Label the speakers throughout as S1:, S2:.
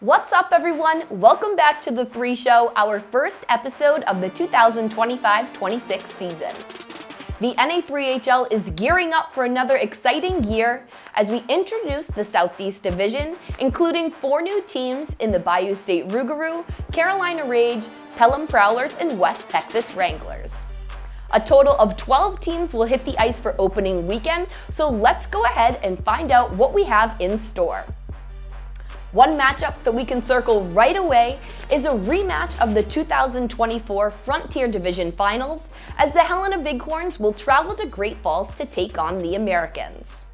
S1: What's up, everyone? Welcome back to The 3 Show, our first episode of the 2025-26 season. The NA3HL is gearing up for another exciting year as we introduce the Southeast Division, including 4 new teams in the Bayou State Rougarou, Carolina Rage, Pelham Prowlers, and West Texas Wranglers. A total of 12 teams will hit the ice for opening weekend, so let's go ahead and find out what we have in store. One matchup that we can circle right away is a rematch of the 2024 Frontier Division Finals, as the Helena Bighorns will travel to Great Falls to take on the Americans.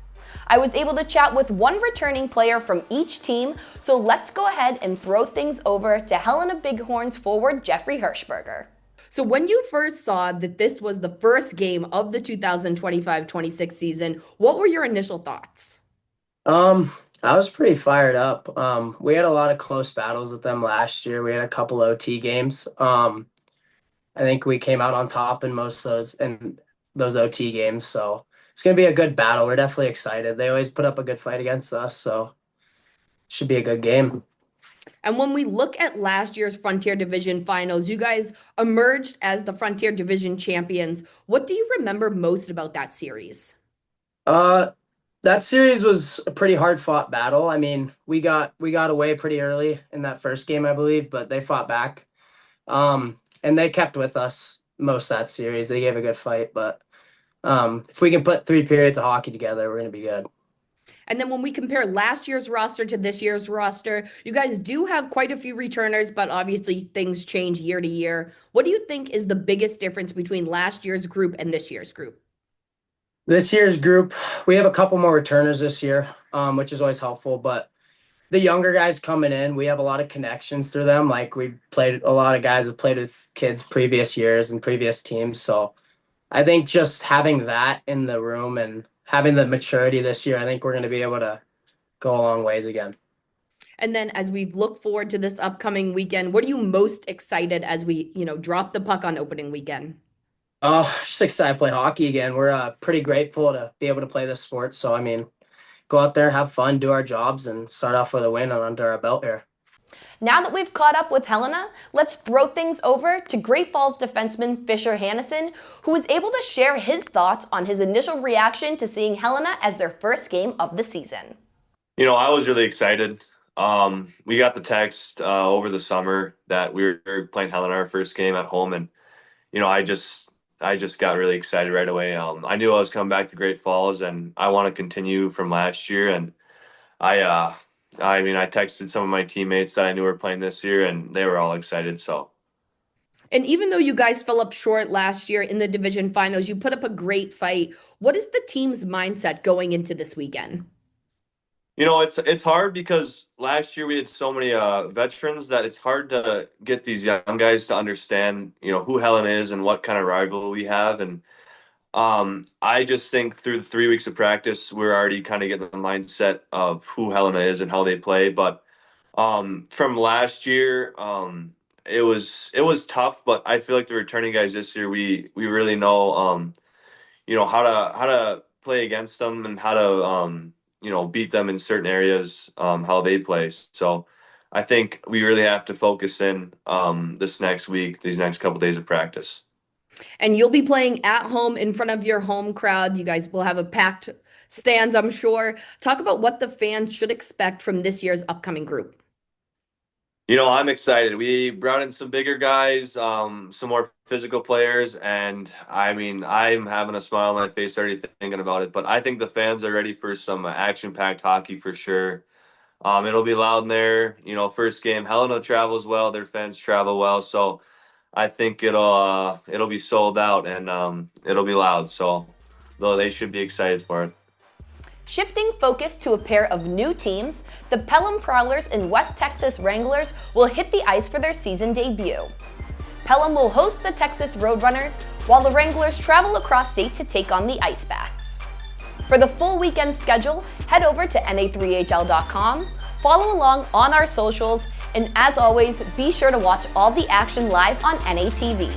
S1: I was able to chat with one returning player from each team, so let's go ahead and throw things over to Helena Bighorns forward Jeffrey Hirschberger. So when you first saw that this was the first game of the 2025-26 season, what were your initial thoughts?
S2: I was pretty fired up. We had a lot of close battles with them last year. We had a couple OT games. I think we came out on top in most of those OT games. So it's gonna be a good battle. We're definitely excited. They always put up a good fight against us, so should be a good game.
S1: And when we look at last year's Frontier Division Finals, you guys emerged as the Frontier Division champions. What do you remember most about that series?
S2: That series was a pretty hard fought battle. I mean, we got away pretty early in that first game, I believe, but they fought back. And they kept with us most of that series. They gave a good fight, but if we can put 3 periods of hockey together, we're gonna be good.
S1: And then when we compare last year's roster to this year's roster, you guys do have quite a few returners, but obviously things change year to year. What do you think is the biggest difference between last year's group and this year's group?
S2: This year's group, we have a couple more returners this year, which is always helpful. But the younger guys coming in, we have a lot of connections through them. Like we played a lot of guys have played with kids previous years and previous teams. So I think just having that in the room and having the maturity this year, I think we're going to be able to go a long ways again.
S1: And then as we look forward to this upcoming weekend, what are you most excited as we, drop the puck on opening weekend?
S2: Oh, just excited to play hockey again. We're pretty grateful to be able to play this sport. So, I mean, go out there, have fun, do our jobs, and start off with a win and under our belt here.
S1: Now that we've caught up with Helena, let's throw things over to Great Falls defenseman Fisher Hannison, who was able to share his thoughts on his initial reaction to seeing Helena as their first game of the season.
S3: I was really excited. We got the text over the summer that we were playing Helena our first game at home, and I just got really excited right away. I knew I was coming back to Great Falls, and I want to continue from last year. And I texted some of my teammates that I knew were playing this year, and they were all excited. So.
S1: And even though you guys fell up short last year in the division finals, you put up a great fight. What is the team's mindset going into this weekend?
S3: It's hard because last year we had so many veterans that it's hard to get these young guys to understand, who Helen is and what kind of rival we have. And I just think through the 3 weeks of practice, we're already kind of getting the mindset of who Helena is and how they play. But from last year, it was tough. But I feel like the returning guys this year, we really know, how to play against them and how to beat them in certain areas, how they play. So I think we really have to focus in this next week, these next couple days of practice.
S1: And you'll be playing at home in front of your home crowd. You guys will have a packed stands, I'm sure. Talk about what the fans should expect from this year's upcoming group.
S3: I'm excited. We brought in some bigger guys, some more physical players, and I'm having a smile on my face already thinking about it. But I think the fans are ready for some action-packed hockey for sure. It'll be loud in there. First game, Helena travels well, their fans travel well, so I think it'll be sold out and it'll be loud. So though they should be excited for it.
S1: Shifting focus to a pair of new teams, the Pelham Prowlers and West Texas Wranglers will hit the ice for their season debut. Pelham will host the Texas Roadrunners, while the Wranglers travel across state to take on the Icebats. For the full weekend schedule, head over to na3hl.com, follow along on our socials, and as always, be sure to watch all the action live on NATV.